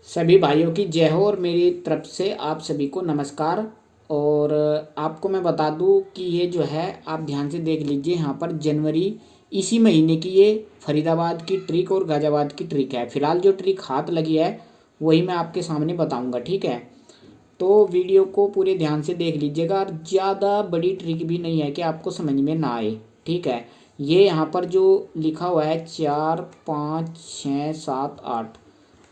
सभी भाइयों की जय हो और मेरी तरफ से आप सभी को नमस्कार। और आपको मैं बता दूं कि ये जो है आप ध्यान से देख लीजिए, यहाँ पर जनवरी इसी महीने की ये फरीदाबाद की ट्रिक और गाज़ियाबाद की ट्रिक है। फिलहाल जो ट्रिक हाथ लगी है वही मैं आपके सामने बताऊंगा, ठीक है। तो वीडियो को पूरे ध्यान से देख लीजिएगा और ज़्यादा बड़ी ट्रिक भी नहीं है कि आपको समझ में ना आए, ठीक है। ये यहाँ पर जो लिखा हुआ है 4 5 6 7 8,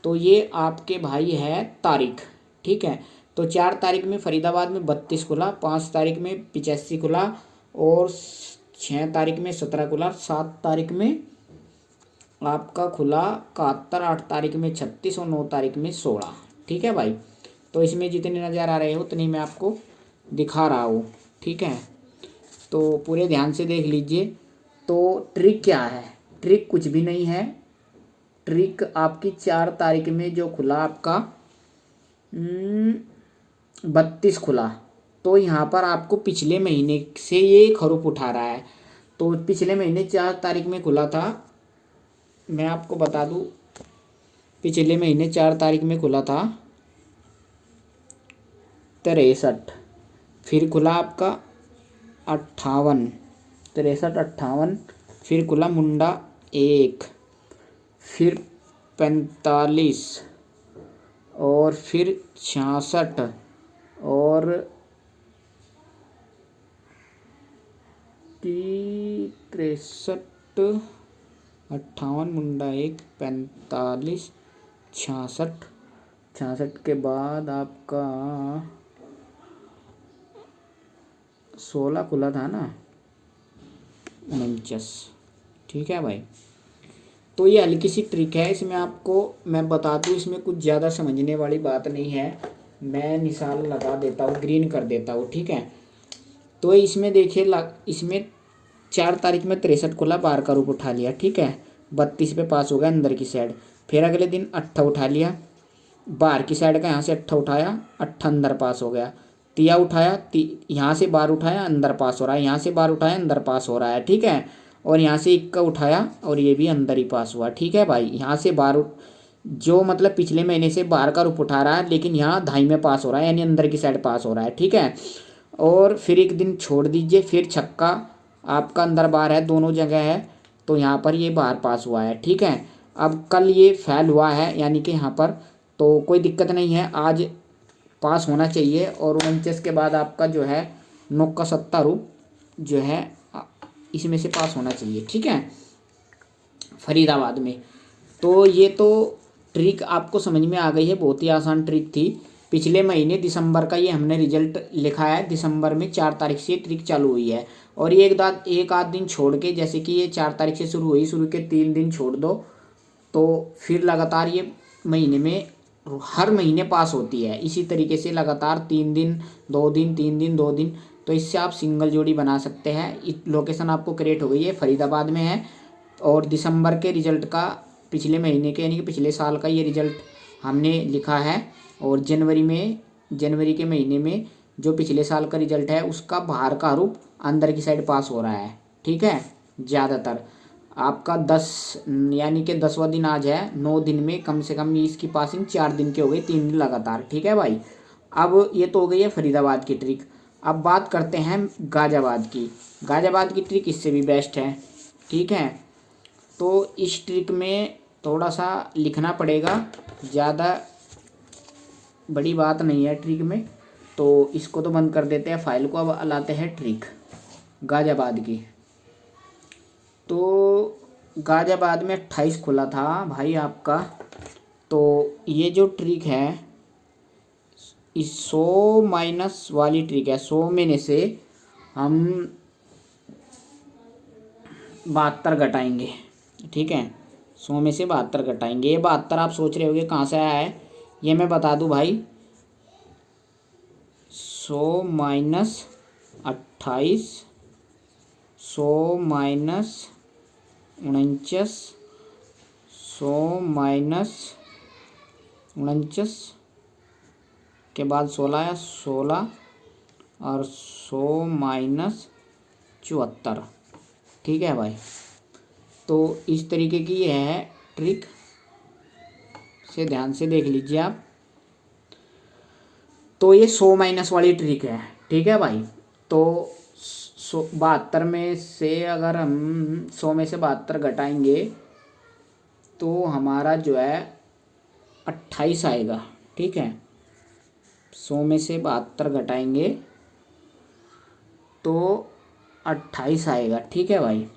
तो ये आपके भाई है तारीख, ठीक है। तो 4 तारीख में फरीदाबाद में 32 खुला, 5 तारीख में 85 खुला, और 6 तारीख में 17 खुला, 7 तारीख में आपका खुला 71, 8 तारीख में 36 और 9 तारीख में 16, ठीक है भाई। तो इसमें जितने नज़र आ रहे हो उतनी मैं आपको दिखा रहा हूँ, ठीक है। तो पूरे ध्यान से देख लीजिए। तो ट्रिक क्या है? ट्रिक कुछ भी नहीं है। ट्रिक आपकी 4 तारीख में जो खुला आपका 32 खुला, तो यहाँ पर आपको पिछले महीने से ये खरूफ उठा रहा है। तो पिछले महीने 4 तारीख में खुला था, मैं आपको बता दूँ, पिछले महीने 4 तारीख में खुला था 63, फिर खुला आपका 58, 63 58, फिर खुला मुंडा 1, फिर 45, और फिर 66, और 63, 58, मुंडा 1, 45, 66, 66 के बाद आपका 16 खुला था ना, 49, ठीक है भाई। तो ये हल्की सी ट्रिक है, इसमें आपको मैं बता दूँ, इसमें कुछ ज़्यादा समझने वाली बात नहीं है। मैं निशान लगा देता हूँ, ग्रीन कर देता हूँ, ठीक है। तो इसमें देखिए, इसमें 4 तारीख में 63 खुला, 12 का रूप उठा लिया, ठीक है। 32 पे पास हो गया अंदर की साइड, फिर अगले दिन 8 उठा लिया, 12 की साइड का यहाँ से 8 उठाया, 8 अंदर पास हो गया। तिया उठाया, यहाँ से 12 उठाया, अंदर पास हो रहा है, यहाँ से 12 उठाया, अंदर पास हो रहा है, ठीक है। और यहाँ से 1 का उठाया और ये भी अंदर ही पास हुआ, ठीक है भाई। यहाँ से 12 जो मतलब पिछले महीने से 12 का रूप उठा रहा है, लेकिन यहाँ धाई में पास हो रहा है, यानी अंदर की साइड पास हो रहा है, ठीक है। और फिर एक दिन छोड़ दीजिए, फिर छक्का आपका अंदर बाहर है, दोनों जगह है, तो यहाँ पर ये बाहर पास हुआ है, ठीक है। अब कल ये फेल हुआ है, यानी कि यहाँ पर तो कोई दिक्कत नहीं है, आज पास होना चाहिए। और 49 के बाद आपका जो है नोक का 70 रूप जो है इसमें से पास होना चाहिए, ठीक है, फरीदाबाद में। तो ये तो ट्रिक आपको समझ में आ गई है, बहुत ही आसान ट्रिक थी। पिछले महीने दिसंबर का ये हमने रिजल्ट लिखा है, दिसंबर में 4 तारीख से ट्रिक चालू हुई है। और ये एक आध दिन छोड़ के, जैसे कि ये 4 तारीख से शुरू हुई, शुरू के 3 दिन छोड़ दो, तो फिर लगातार ये महीने में हर महीने पास होती है। इसी तरीके से लगातार 3 दिन 2 दिन 3 दिन 2 दिन, तो इससे आप सिंगल जोड़ी बना सकते हैं। लोकेशन आपको क्रिएट हो गई है, फरीदाबाद में है। और दिसंबर के रिजल्ट का, पिछले महीने के यानी कि पिछले साल का ये रिजल्ट हमने लिखा है। और जनवरी के महीने में जो पिछले साल का रिजल्ट है उसका बाहर का रूप अंदर की साइड पास हो रहा है, ठीक है। ज़्यादातर आपका 10 यानी कि 10वां दिन आज है, 9 दिन में कम से कम इसकी पासिंग 4 दिन की हो गई, 3 दिन लगातार, ठीक है भाई। अब ये तो हो गई है फरीदाबाद की ट्रिक। अब बात करते हैं गाज़ियाबाद की। गाज़ियाबाद की ट्रिक इससे भी बेस्ट है, ठीक है। तो इस ट्रिक में थोड़ा सा लिखना पड़ेगा, ज़्यादा बड़ी बात नहीं है ट्रिक में। तो इसको तो बंद कर देते हैं फाइल को, अब लाते हैं ट्रिक गाज़ियाबाद की। तो गाज़ियाबाद में 28 खुला था भाई आपका। तो ये जो ट्रिक है, इस 100 माइनस वाली ट्रिक है, 100 में से हम 72 घटाएंगे, ठीक है। 100 में से 72 घटाएंगे। ये 72 आप सोच रहे होगे कहाँ से आया है, ये मैं बता दूं भाई। 100 माइनस 28, 100 माइनस 49, 100 माइनस 49 के बाद 16 आया, 16 और 100 माइनस 74, ठीक है भाई। तो इस तरीके की ये है ट्रिक, से ध्यान से देख लीजिए आप। तो ये 100 माइनस वाली ट्रिक है, ठीक है भाई। तो 72 में से अगर हम 100 में से 72 घटाएंगे तो हमारा जो है 28 आएगा, ठीक है। 100 में से 72 घटाएंगे तो 28 आएगा, ठीक है भाई।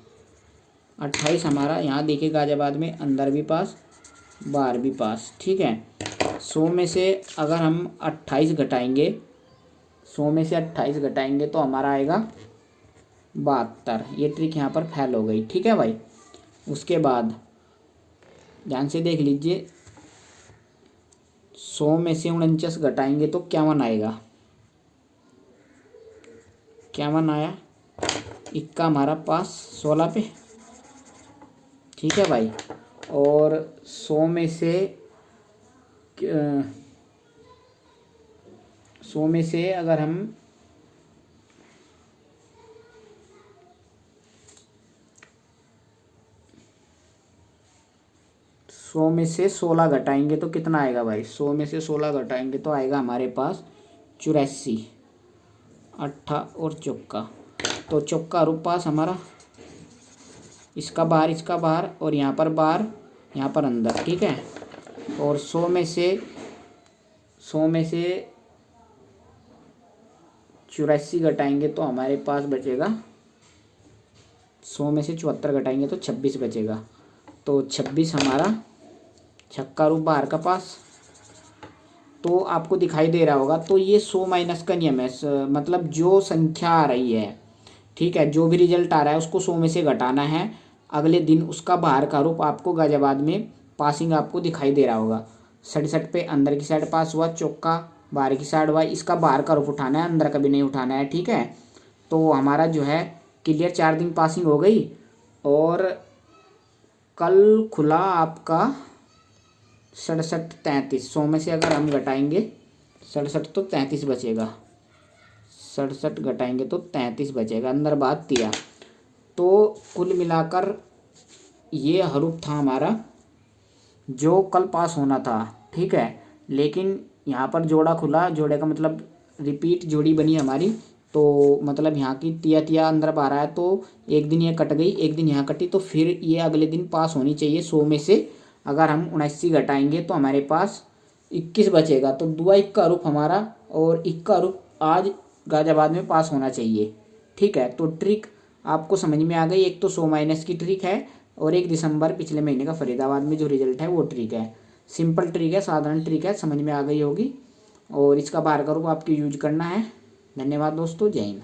28 हमारा यहाँ देखिए गाजियाबाद में अंदर भी पास बाहर भी पास, ठीक है। 100 में से अगर हम 28 घटाएंगे, 100 में से 28 घटाएंगे तो हमारा आएगा 72। ये ट्रिक यहाँ पर फेल हो गई, ठीक है भाई। उसके बाद ध्यान से देख लीजिए, 100 में से 49 घटाएंगे तो 51 आएगा। 51 आया, इक्का हमारा पास 16 पे, ठीक है भाई। और 100 में से 100 में से अगर हम 100 में से 16 घटाएंगे तो कितना आएगा भाई? 100 में से 16 घटाएंगे तो आएगा हमारे पास 84। अट्ठा और चौका, तो चौका रूप पास हमारा, इसका बाहर और यहाँ पर बाहर यहाँ पर अंदर, ठीक है। और 100 में से 84 घटाएंगे तो हमारे पास बचेगा, 100 में से 74 घटाएंगे तो 26 बचेगा। तो 26 हमारा छक्का रूप बाहर का पास। तो आपको दिखाई दे रहा होगा, तो ये 100 माइनस का नियम है, मतलब जो संख्या आ रही है, ठीक है, जो भी रिजल्ट आ रहा है उसको 100 में से घटाना है। अगले दिन उसका बाहर का रूप आपको गाजियाबाद में पासिंग आपको दिखाई दे रहा होगा। 67 पे अंदर की साइड पास हुआ, चौका बाहर की साइड हुआ, इसका बाहर का रूप उठाना है, अंदर का भी नहीं उठाना है, ठीक है। तो हमारा जो है क्लियर 4 दिन पासिंग हो गई। और कल खुला आपका 67 33, 100 में से अगर हम घटाएंगे 67 तो 33 बचेगा, 67 घटाएंगे तो 33 बचेगा, अंदर बात दिया। तो कुल मिलाकर ये हरूप था हमारा जो कल पास होना था, ठीक है। लेकिन यहाँ पर जोड़ा खुला, जोड़े का मतलब रिपीट जोड़ी बनी हमारी, तो मतलब यहाँ की तिया तिया अंदर बाहर आया, तो एक दिन ये कट गई, एक दिन यहाँ कटी, तो फिर ये अगले दिन पास होनी चाहिए। 100 में से अगर हम 79 घटाएंगे तो हमारे पास 21 बचेगा। तो दुआ इक्का रूप हमारा और इक्का रूप आज गाजियाबाद में पास होना चाहिए, ठीक है। तो ट्रिक आपको समझ में आ गई। एक तो 100 माइनस की ट्रिक है और 1 दिसंबर पिछले महीने का फरीदाबाद में जो रिजल्ट है वो ट्रिक है। सिंपल ट्रिक है, साधारण ट्रिक है, समझ में आ गई होगी। और इसका बार का रूप आपको यूज करना है। धन्यवाद दोस्तों, जय हिंद।